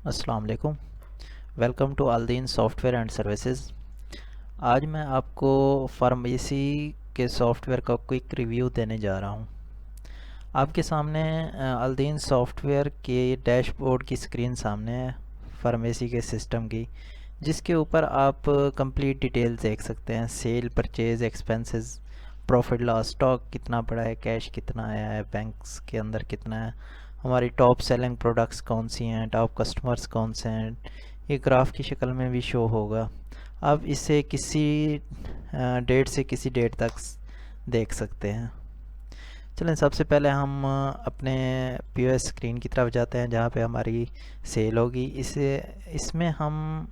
अस्सलाम वालेकुम। Welcome to Aldeen software and services. आज मैं आपको फार्मेसी के सॉफ्टवेयर का क्विक रिव्यू देने जा रहा हूं। आपके सामने अल्दीन सॉफ्टवेयर के डैशबोर्ड की स्क्रीन सामने है, फार्मेसी के सिस्टम की, जिसके ऊपर आप कंप्लीट डिटेल्स देख सकते हैं। Sale, purchase, expenses, profit loss, stock कितना पड़ा है, कैश कितना आया है, बैंक्स के अंदर कितना है, हमारी टॉप सेलिंग प्रोडक्ट्स कौन सी हैं, टॉप कस्टमर्स कौन से हैं। ये ग्राफ की शक्ल में भी शो होगा। आप इसे किसी डेट से किसी डेट तक देख सकते हैं। चलें, सबसे पहले हम अपने पीओएस स्क्रीन की तरफ जाते हैं जहाँ पे हमारी सेल होगी। इसमें हम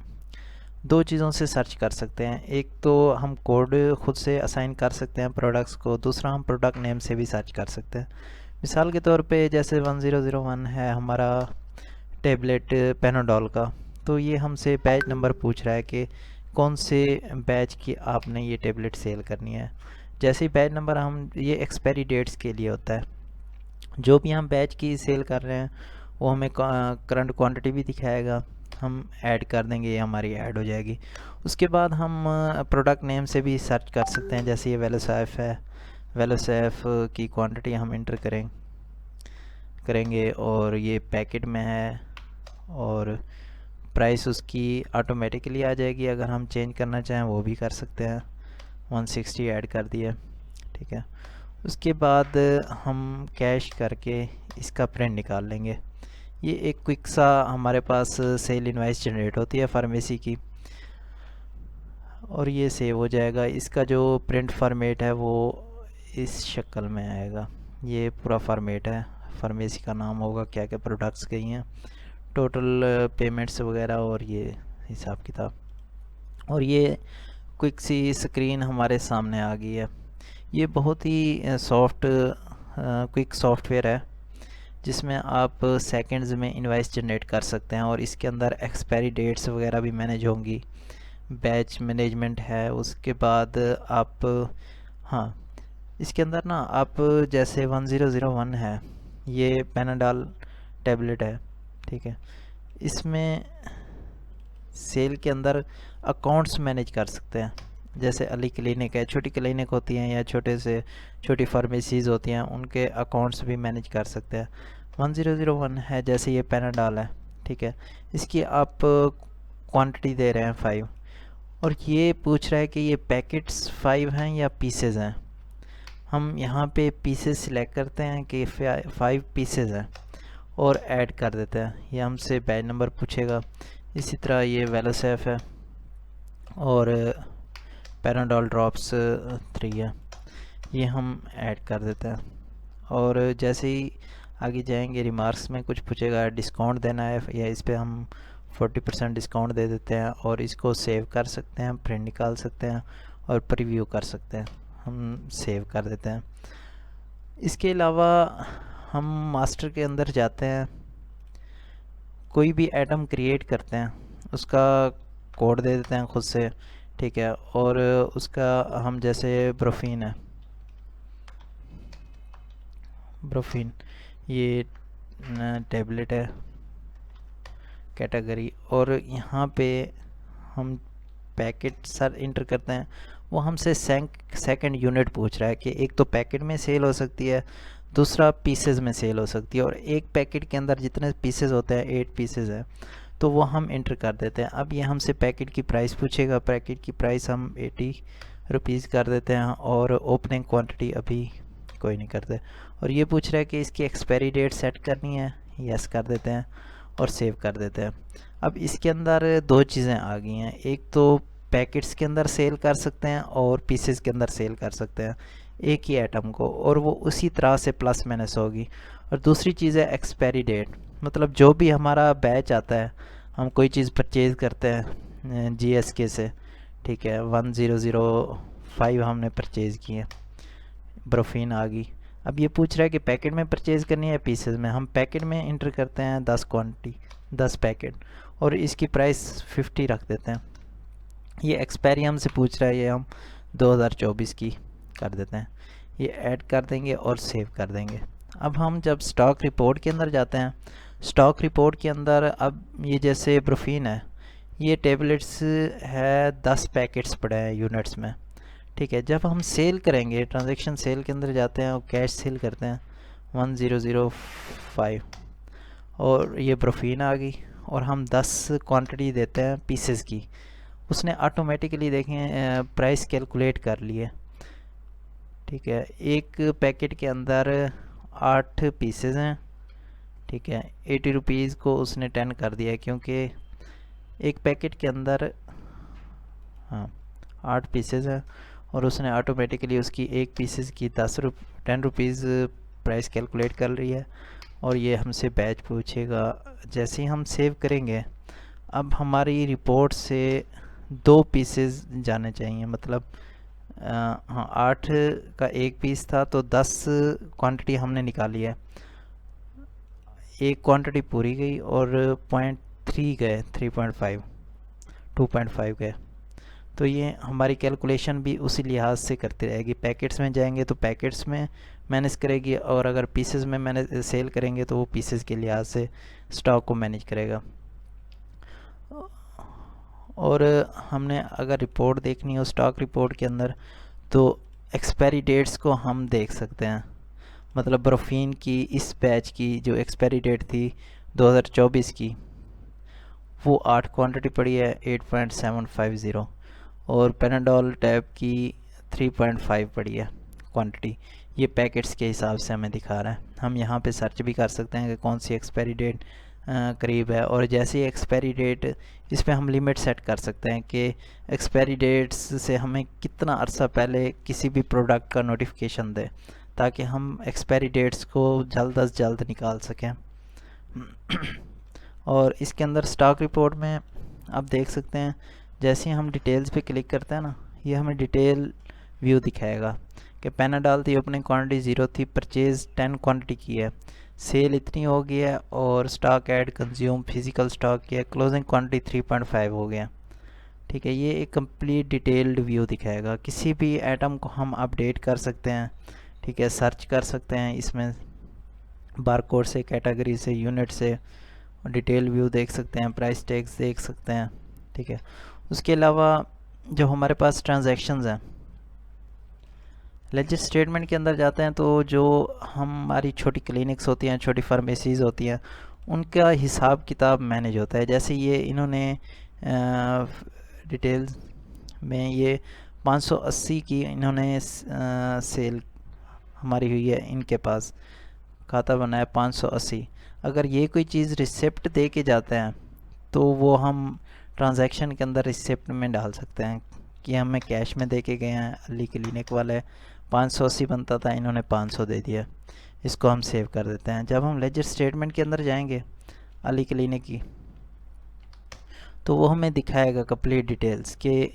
दो चीज़ों से सर्च कर सकते हैं। एक तो हम कोड खुद से असाइन कर सकते हैं प्रोडक्ट्स को, दूसरा हम प्रोडक्ट नेम से भी सर्च कर सकते हैं। मिसाल के तौर पे जैसे 1001 है हमारा टेबलेट पेनाडोल का, तो ये हमसे बैच नंबर पूछ रहा है कि कौन से बैच की आपने ये टेबलेट सेल करनी है। जैसे ही बैच नंबर, हम ये एक्सपायरी डेट्स के लिए होता है। जो भी हम बैच की सेल कर रहे हैं वो हमें करंट क्वांटिटी भी दिखाएगा। हम ऐड कर देंगे, ये हमारी ऐड हो जाएगी। उसके बाद हम प्रोडक्ट नेम से भी सर्च कर सकते हैं। जैसे ये वेलोसैफ है, वेलोसैफ की क्वांटिटी हम इंटर करेंगे और ये पैकेट में है, और प्राइस उसकी ऑटोमेटिकली आ जाएगी। अगर हम चेंज करना चाहें वो भी कर सकते हैं। 160 ऐड कर दिया, ठीक है। उसके बाद हम कैश करके इसका प्रिंट निकाल लेंगे। ये एक क्विक सा हमारे पास सेल इनवाइस जनरेट होती है फार्मेसी की, और ये सेव हो जाएगा। इसका जो प्रिंट फॉर्मेट है वो इस शक्ल में आएगा। ये पूरा फॉर्मेट है, फार्मेसी का नाम होगा, क्या क्या प्रोडक्ट्स गई हैं, टोटल पेमेंट्स वगैरह, और ये हिसाब किताब। और ये क्विक सी स्क्रीन हमारे सामने आ गई है। ये बहुत ही क्विक सॉफ्टवेयर है जिसमें आप सेकंड्स में इनवाइस जनरेट कर सकते हैं, और इसके अंदर एक्सपायरी डेट्स वगैरह भी मैनेज होंगी। बैच मैनेजमेंट है। उसके बाद आप, हाँ, इसके अंदर ना आप जैसे 1001 है, ये पेनाडाल टैबलेट है, ठीक है। इसमें सेल के अंदर अकाउंट्स मैनेज कर सकते हैं। जैसे अली क्लिनिक है, छोटी क्लिनिक होती हैं या छोटी फार्मेसीज़ होती हैं, उनके अकाउंट्स भी मैनेज कर सकते हैं। 1001 है, जैसे ये पेनाडाल है, ठीक है। इसकी आप क्वांटिटी दे रहे हैं 5, और ये पूछ रहा है कि ये पैकेट्स 5 हैं या पीसेज हैं। हम यहाँ पे पीसेस सिलेक्ट करते हैं कि 5 पीसेज हैं और ऐड कर देते हैं। ये हमसे बैच नंबर पूछेगा। इसी तरह ये वेलोसैफ है और पैराडोल ड्रॉप्स 3 है, ये हम ऐड कर देते हैं। और जैसे ही आगे जाएंगे रिमार्क्स में कुछ पूछेगा, डिस्काउंट देना है या इस पर हम 40% डिस्काउंट दे देते हैं, और इसको सेव कर सकते हैं, प्रिंट निकाल सकते हैं और प्रीव्यू कर सकते हैं। हम सेव कर देते हैं। इसके अलावा हम मास्टर के अंदर जाते हैं, कोई भी आइटम क्रिएट करते हैं, उसका कोड दे देते हैं खुद से, ठीक है। और उसका हम जैसे ब्रोफीन है, ब्रोफीन ये टैबलेट है कैटेगरी, और यहाँ पे हम पैकेट सर इंटर करते हैं। वो हमसे सेकंड यूनिट पूछ रहा है कि एक तो पैकेट में सेल हो सकती है, दूसरा पीसेज में सेल हो सकती है, और एक पैकेट के अंदर जितने पीसेज होते हैं 8 पीसेज है, तो वो हम इंटर कर देते हैं। अब ये हमसे पैकेट की प्राइस पूछेगा, पैकेट की प्राइस हम 80 रुपीज़ कर देते हैं, और ओपनिंग क्वांटिटी अभी कोई नहीं करते। और ये पूछ रहा है कि इसकी एक्सपायरी डेट सेट करनी है, यस कर देते हैं और सेव कर देते हैं। अब इसके अंदर दो चीज़ें आ गई हैं, एक तो पैकेट्स के अंदर सेल कर सकते हैं और पीसेस के अंदर सेल कर सकते हैं एक ही आइटम को, और वो उसी तरह से प्लस माइनस होगी। और दूसरी चीज़ है एक्सपायरी डेट, मतलब जो भी हमारा बैच आता है, हम कोई चीज़ परचेज़ करते हैं जीएसके से, ठीक है, 1005 हमने परचेज़ की है, ब्रोफीन आ गई। अब ये पूछ रहा है कि पैकेट में परचेज़ करनी है पीसेस में। हम पैकेट में इंटर करते हैं 10 क्वांटिटी, 10 पैकेट, और इसकी प्राइस 50 रख देते हैं। ये एक्सपायरी हमसे पूछ रहा है, ये हम 2024 की कर देते हैं। ये ऐड कर देंगे और सेव कर देंगे। अब हम जब स्टॉक रिपोर्ट के अंदर जाते हैं स्टॉक रिपोर्ट के अंदर अब ये जैसे ब्रोफीन है, ये टेबलेट्स है 10 पैकेट्स पड़े हैं यूनिट्स में, ठीक है। जब हम सेल करेंगे, ट्रांजैक्शन सेल के अंदर जाते हैं और कैश सेल करते हैं 1005, और ये ब्रोफीन आ गई और हम 10 क्वांटिटी देते हैं पीसेस की, उसने ऑटोमेटिकली देखें प्राइस कैलकुलेट कर लिए, ठीक है। एक पैकेट के अंदर 8 पीसेस हैं, ठीक है। 80 रुपीज़ को उसने 10 कर दिया है, क्योंकि एक पैकेट के अंदर हाँ 8 पीसेस हैं, और उसने ऑटोमेटिकली उसकी एक पीसेस की 10 रुपीज़ प्राइस कैलकुलेट कर रही है। और ये हमसे बैच पूछेगा, जैसे ही हम सेव करेंगे अब हमारी रिपोर्ट से 2 पीसेस जाने चाहिए, मतलब हाँ 8 का एक पीस था तो 10 क्वांटिटी हमने निकाली है, एक क्वांटिटी पूरी गई और 0.3 गए, 3.5 2.5 गए। तो ये हमारी कैलकुलेशन भी उसी लिहाज से करती रहेगी। पैकेट्स में जाएंगे तो पैकेट्स में मैनेज करेगी, और अगर पीसेस में मैनेज सेल करेंगे तो वो पीसेस के लिहाज से स्टॉक को मैनेज करेगा। और हमने अगर रिपोर्ट देखनी हो स्टॉक रिपोर्ट के अंदर, तो एक्सपायरी डेट्स को हम देख सकते हैं। मतलब ब्रोफीन की इस बैच की जो एक्सपायरी डेट थी 2024 की, वो 8 क्वांटिटी पड़ी है 8.750, और पेनाडोल टैब की 3.5 पड़ी है क्वांटिटी। ये पैकेट्स के हिसाब से हमें दिखा रहा है। हम यहाँ पे सर्च भी कर सकते हैं कि कौन सी एक्सपायरी डेट करीब है, और जैसे ही एक्सपायरी डेट, इस पर हम लिमिट सेट कर सकते हैं कि एक्सपायरी डेट्स से हमें कितना अरसा पहले किसी भी प्रोडक्ट का नोटिफिकेशन दे, ताकि हम एक्सपायरी डेट्स को जल्द अज जल्द निकाल सकें। और इसके अंदर स्टॉक रिपोर्ट में आप देख सकते हैं, जैसे ही हम डिटेल्स पे क्लिक करते हैं ना, ये हमें डिटेल व्यू दिखाएगा कि पेनाडॉल थी, ओपनिंग क्वांटिटी 0 थी, परचेज 10 क्वांटिटी की है, सेल इतनी हो गई है, और stock add consume physical stock की है, क्लोजिंग क्वांटिटी 3.5 हो गया, ठीक है। ये एक कंप्लीट डिटेल्ड व्यू दिखाएगा। किसी भी आइटम को हम अपडेट कर सकते हैं, ठीक है, सर्च कर सकते हैं इसमें बारकोड से, कैटेगरी से, यूनिट से, डिटेल व्यू देख सकते हैं, प्राइस टैग्स देख सकते हैं, ठीक है। उसके अलावा जो हमारे पास ट्रांजैक्शंस हैं, लेजर स्टेटमेंट के अंदर जाते हैं तो जो हमारी छोटी क्लिनिक्स होती हैं, छोटी फार्मेसीज़ होती हैं, उनका हिसाब किताब मैनेज होता है। जैसे ये इन्होंने डिटेल्स में ये 580 की इन्होंने सेल हमारी हुई है, इनके पास खाता बना है 580। अगर ये कोई चीज़ रिसिप्ट दे के जाते हैं तो वो हम ट्रांजैक्शन के अंदर रिसिप्ट में डाल सकते हैं कि हमें कैश में दे के गए हैं, अली क्लिनिक वाले 580 बनता था, इन्होंने 500 दे दिया, इसको हम सेव कर देते हैं। जब हम लेजर स्टेटमेंट के अंदर जाएंगे अली क्लिनिक की, तो वो हमें दिखाएगा कंप्लीट डिटेल्स कि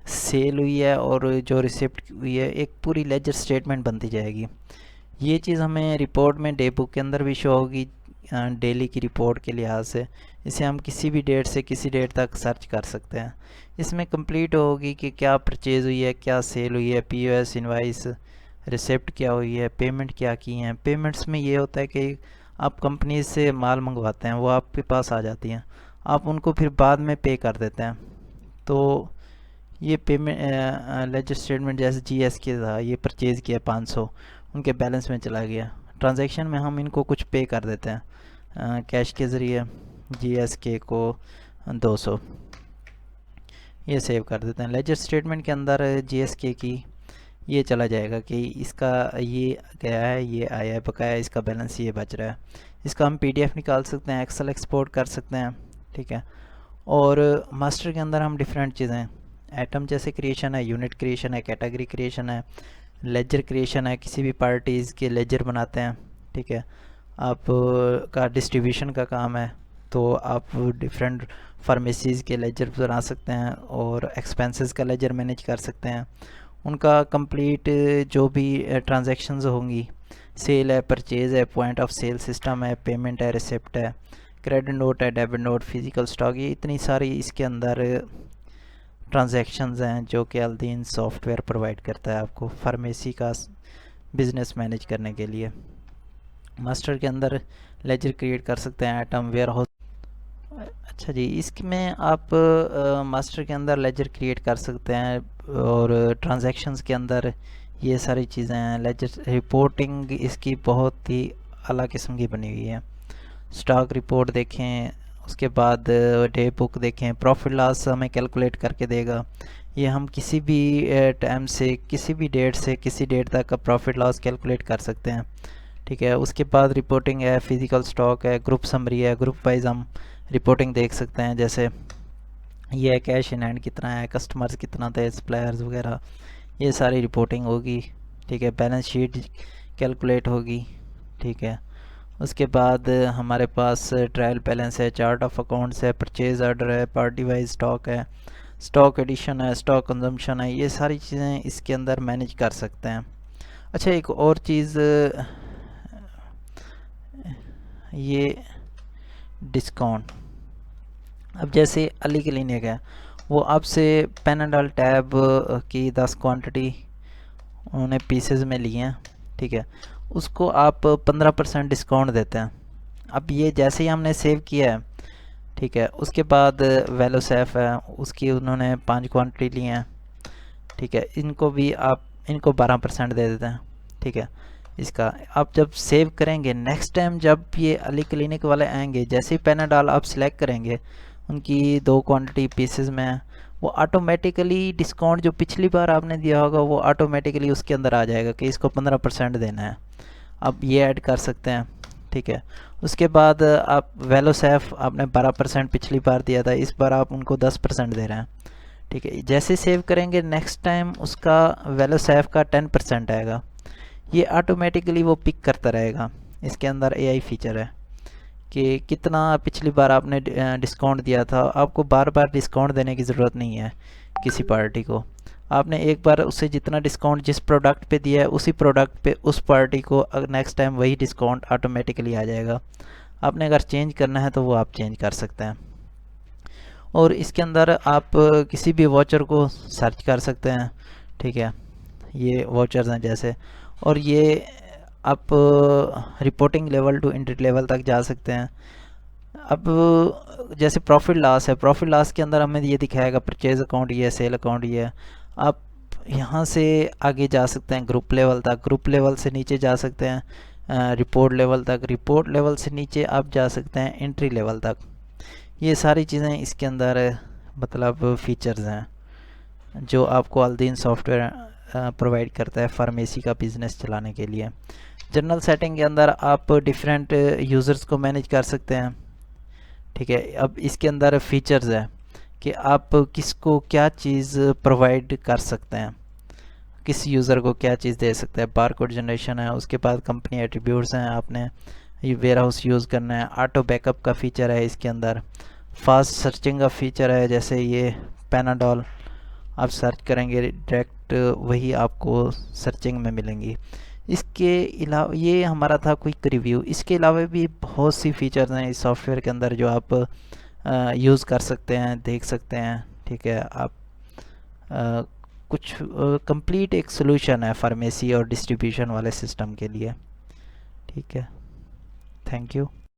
सेल हुई है और जो रिसिप्ट हुई है, एक पूरी लेजर स्टेटमेंट बनती जाएगी। ये चीज़ हमें रिपोर्ट में डे बुक के अंदर भी शो होगी, डेली की रिपोर्ट के लिहाज से। इसे हम किसी भी डेट से किसी डेट तक सर्च कर सकते हैं। इसमें कंप्लीट होगी कि क्या परचेज़ हुई है, क्या सेल हुई है, पीओएस, इनवाइस, रिसिप्ट क्या हुई है, पेमेंट क्या की हैं। पेमेंट्स में ये होता है कि आप कंपनी से माल मंगवाते हैं, वो आपके पास आ जाती हैं, आप उनको फिर बाद में पे कर देते हैं। तो ये पेमेंट लेजर स्टेटमेंट जैसे जीएस के था, ये परचेज़ किया 500, उनके बैलेंस में चला गया। ट्रांजैक्शन में हम इनको कुछ पे कर देते हैं कैश के ज़रिए, जीएसके को 200, ये सेव कर देते हैं। लेजर स्टेटमेंट के अंदर जीएसके की ये चला जाएगा कि इसका ये गया है, ये आया है बकाया, इसका बैलेंस ये बच रहा है। इसका हम पीडीएफ निकाल सकते हैं, एक्सेल एक्सपोर्ट कर सकते हैं, ठीक है। और मास्टर के अंदर हम डिफरेंट चीज़ें, आइटम जैसे क्रिएशन है, यूनिट क्रिएशन है, कैटेगरी क्रिएशन है, लेजर क्रिएशन है, किसी भी पार्टीज़ के लेजर बनाते हैं, ठीक है। आप का डिस्ट्रीब्यूशन का काम है तो आप डिफरेंट फार्मेसीज़ के लेजर बना सकते हैं, और एक्सपेंसेस का लेजर मैनेज कर सकते हैं। उनका कंप्लीट जो भी ट्रांजैक्शंस होंगी, सेल है, परचेज़ है, पॉइंट ऑफ सेल सिस्टम है, पेमेंट है, रिसिप्ट है, क्रेडिट नोट है, डेबिट नोट, फिजिकल स्टॉक, ये इतनी सारी इसके अंदर ट्रांजैक्शंस हैं जो कि अल्दीन सॉफ्टवेयर प्रोवाइड करता है आपको फार्मेसी का बिज़नेस मैनेज करने के लिए। मास्टर के अंदर लेजर क्रिएट कर सकते हैं, आइटम वेयर हाउस। अच्छा जी, इसमें आप मास्टर के अंदर लेजर क्रिएट कर सकते हैं, और ट्रांजैक्शंस के अंदर ये सारी चीज़ें हैं। लेजर रिपोर्टिंग इसकी बहुत ही अलग किस्म की बनी हुई है। स्टॉक रिपोर्ट देखें, उसके बाद डे बुक देखें, प्रॉफिट लॉस हमें कैलकुलेट करके देगा। ये हम किसी भी टाइम से, किसी भी डेट से किसी डेट तक का प्रॉफिट लॉस कैलकुलेट कर सकते हैं। ठीक है, उसके बाद रिपोर्टिंग है, फिजिकल स्टॉक है, ग्रुप समरी है। ग्रुप वाइज हम रिपोर्टिंग देख सकते हैं, जैसे ये है कैश इन हैंड कितना है, कस्टमर्स कितना थे, सप्लायर्स वगैरह, ये सारी रिपोर्टिंग होगी। ठीक है, बैलेंस शीट कैलकुलेट होगी। ठीक है, उसके बाद हमारे पास ट्रायल बैलेंस है, चार्ट ऑफ अकाउंट्स है, परचेज ऑर्डर है, पार्टी वाइज स्टॉक है, स्टॉक एडिशन है, स्टॉक कंजम्पशन है। ये सारी चीज़ें इसके अंदर मैनेज कर सकते हैं। अच्छा, एक और चीज़, ये डिस्काउंट। अब जैसे अली क्लिनिक है, वो आपसे पैनाडॉल टैब की 10 क्वांटिटी उन्होंने पीसेस में लिए हैं। ठीक है, उसको आप 15% डिस्काउंट देते हैं। अब ये जैसे ही हमने सेव किया है, ठीक है, उसके बाद वेलोसेफ है, उसकी उन्होंने 5 क्वांटिटी ली हैं। ठीक है, इनको भी आप, इनको 12% दे देते हैं। ठीक है, इसका आप जब सेव करेंगे, नेक्स्ट टाइम जब ये अली क्लिनिक वाले आएंगे, जैसे ही पैनाडॉल आप सिलेक्ट करेंगे, उनकी 2 क्वांटिटी पीसेस में है, वो ऑटोमेटिकली डिस्काउंट जो पिछली बार आपने दिया होगा वो ऑटोमेटिकली उसके अंदर आ जाएगा कि इसको 15% देना है। आप ये ऐड कर सकते हैं। ठीक है, उसके बाद आप वेलोसेफ आपने 12% पिछली बार दिया था, इस बार आप उनको 10% दे रहे हैं। ठीक है, जैसे सेव करेंगे नेक्स्ट टाइम उसका वेलोसेफ का 10% आएगा। ये ऑटोमेटिकली वो पिक करता रहेगा। इसके अंदर एआई फीचर है कि कितना पिछली बार आपने डिस्काउंट दिया था। आपको बार बार डिस्काउंट देने की ज़रूरत नहीं है किसी पार्टी को। आपने एक बार उससे जितना डिस्काउंट जिस प्रोडक्ट पे दिया है, उसी प्रोडक्ट पे उस पार्टी को नेक्स्ट टाइम वही डिस्काउंट ऑटोमेटिकली आ जाएगा। आपने अगर चेंज करना है तो वो आप चेंज कर सकते हैं। और इसके अंदर आप किसी भी वाचर को सर्च कर सकते हैं। ठीक है, ये वाचर्स हैं जैसे, और ये आप reporting level to entry level तक जा सकते हैं। अब जैसे प्रॉफिट लॉस है, प्रॉफिट लॉस के अंदर हमें ये दिखाएगा परचेज अकाउंट ये है, सेल अकाउंट ये है। आप यहाँ से आगे जा सकते हैं ग्रुप लेवल तक, ग्रुप लेवल से नीचे जा सकते हैं रिपोर्ट लेवल तक, रिपोर्ट लेवल से नीचे आप जा सकते हैं एंट्री लेवल तक। ये सारी चीज़ें इसके अंदर मतलब फीचर्स हैं जो आपको अल्दीन सॉफ्टवेयर प्रोवाइड करता है फार्मेसी का बिज़नेस चलाने के लिए। जनरल सेटिंग के अंदर आप डिफरेंट यूज़र्स को मैनेज कर सकते हैं। ठीक है, अब इसके अंदर फीचर्स है कि आप किसको क्या चीज़ प्रोवाइड कर सकते हैं, किस यूज़र को क्या चीज़ दे सकते हैं। बारकोड जनरेशन है, उसके बाद कंपनी एट्रीब्यूट्स हैं, आपने ये वेयर हाउस यूज़ करना है। ऑटो बैकअप का फ़ीचर है इसके अंदर। फास्ट सर्चिंग का फ़ीचर है, जैसे ये पैनाडॉल आप सर्च करेंगे डायरेक्ट वही आपको सर्चिंग में मिलेंगी। इसके अलावा ये हमारा था क्विक रिव्यू। इसके अलावा भी बहुत सी फीचर्स हैं इस सॉफ्टवेयर के अंदर जो आप यूज़ कर सकते हैं, देख सकते हैं। ठीक है, आप कुछ कंप्लीट एक सोल्यूशन है फार्मेसी और डिस्ट्रीब्यूशन वाले सिस्टम के लिए। ठीक है, थैंक यू।